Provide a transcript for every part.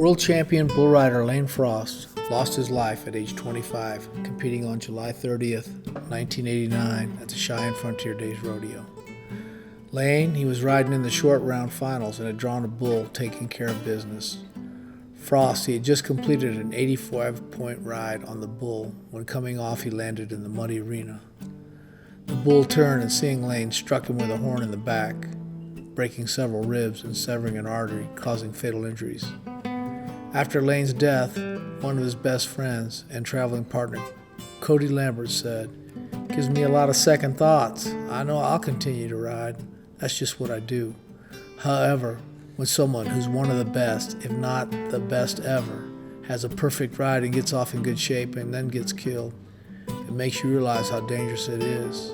World champion bull rider Lane Frost lost his life at age 25, competing on July 30th, 1989 at the Cheyenne Frontier Days Rodeo. Lane, he was riding in the short round finals and had drawn a bull, Takin Care of Business. Frost, he had just completed an 85-point ride on the bull. When coming off, he landed in the muddy arena. The bull turned and, seeing Lane, struck him with a horn in the back, breaking several ribs and severing an artery, causing fatal injuries. After Lane's death, one of his best friends and traveling partner, Cody Lambert, said, "Gives me a lot of second thoughts. I know I'll continue to ride. That's just what I do." However, when someone who's one of the best, if not the best ever, has a perfect ride and gets off in good shape and then gets killed, it makes you realize how dangerous it is.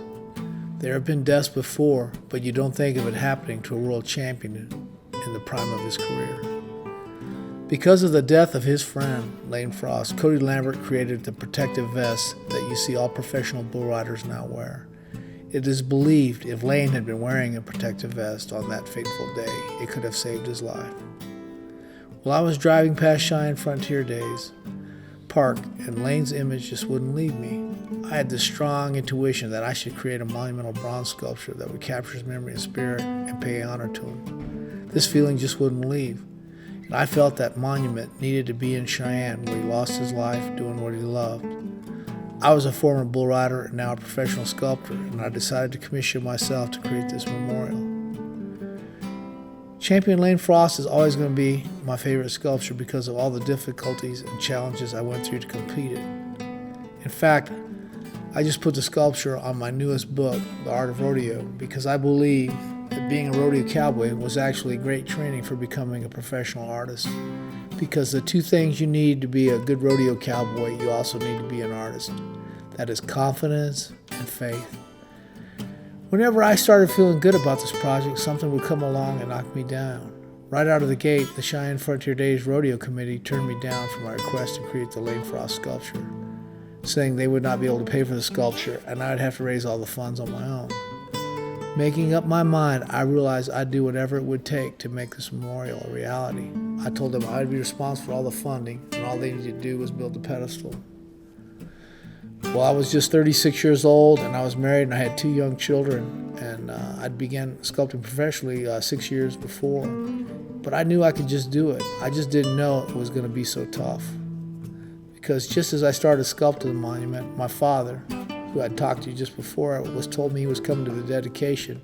There have been deaths before, but you don't think of it happening to a world champion in the prime of his career. Because of the death of his friend, Lane Frost, Cody Lambert created the protective vest that you see all professional bull riders now wear. It is believed if Lane had been wearing a protective vest on that fateful day, it could have saved his life. While I was driving past Cheyenne Frontier Days Park, and Lane's image just wouldn't leave me, I had this strong intuition that I should create a monumental bronze sculpture that would capture his memory and spirit and pay honor to him. This feeling just wouldn't leave. And I felt that monument needed to be in Cheyenne, where he lost his life doing what he loved. I was a former bull rider and now a professional sculptor, and I decided to commission myself to create this memorial. Champion Lane Frost is always going to be my favorite sculpture because of all the difficulties and challenges I went through to complete it. In fact, I just put the sculpture on my newest book, The Art of Rodeo, because I believe that being a rodeo cowboy was actually great training for becoming a professional artist. Because the two things you need to be a good rodeo cowboy, you also need to be an artist. That is confidence and faith. Whenever I started feeling good about this project, something would come along and knock me down. Right out of the gate, the Cheyenne Frontier Days Rodeo Committee turned me down for my request to create the Lane Frost sculpture, saying they would not be able to pay for the sculpture and I would have to raise all the funds on my own. Making up my mind, I realized I'd do whatever it would take to make this memorial a reality. I told them I'd be responsible for all the funding, and all they needed to do was build the pedestal. Well, I was just 36 years old, and I was married, and I had 2 young children, and I'd began sculpting professionally 6 years before. But I knew I could just do it. I just didn't know it was going to be so tough. Because just as I started sculpting the monument, my father, who I'd talked to just before, was told me he was coming to the dedication.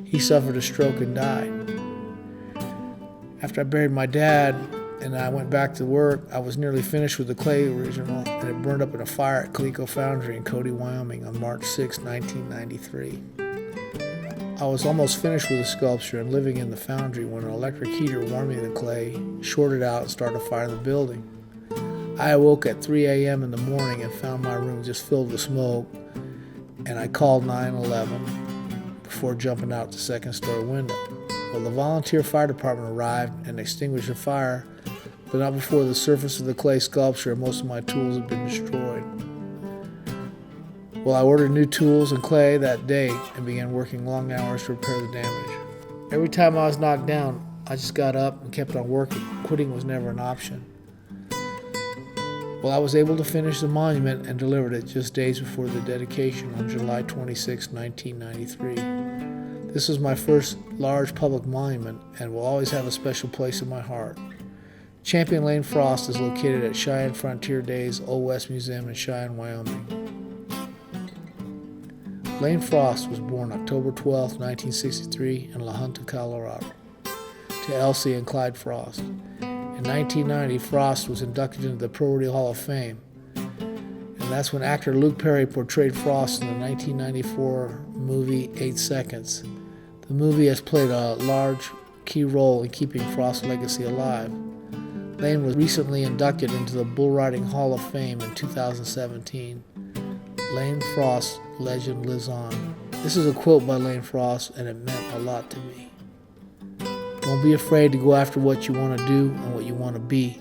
He suffered a stroke and died. After I buried my dad and I went back to work, I was nearly finished with the clay original, and it burned up in a fire at Calico Foundry in Cody, Wyoming on March 6, 1993. I was almost finished with the sculpture and living in the foundry when an electric heater warming the clay shorted out and started a fire in the building. I awoke at 3 a.m. in the morning and found my room just filled with smoke, and I called 911 before jumping out the second-story window. Well, the volunteer fire department arrived and extinguished the fire, but not before the surface of the clay sculpture and most of my tools had been destroyed. Well, I ordered new tools and clay that day and began working long hours to repair the damage. Every time I was knocked down, I just got up and kept on working. Quitting was never an option. Well, I was able to finish the monument and delivered it just days before the dedication on July 26, 1993. This was my first large public monument and will always have a special place in my heart. Champion Lane Frost is located at Cheyenne Frontier Days Old West Museum in Cheyenne, Wyoming. Lane Frost was born October 12, 1963 in La Junta, Colorado, to Elsie and Clyde Frost. In 1990, Frost was inducted into the Pro Rodeo Hall of Fame, and that's when actor Luke Perry portrayed Frost in the 1994 movie 8 Seconds. The movie has played a large key role in keeping Frost's legacy alive. Lane was recently inducted into the Bull Riding Hall of Fame in 2017. Lane Frost's legend lives on. This is a quote by Lane Frost, and it meant a lot to me. Don't be afraid to go after what you want to do and what you want to be,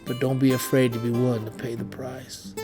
but don't be afraid to be willing to pay the price.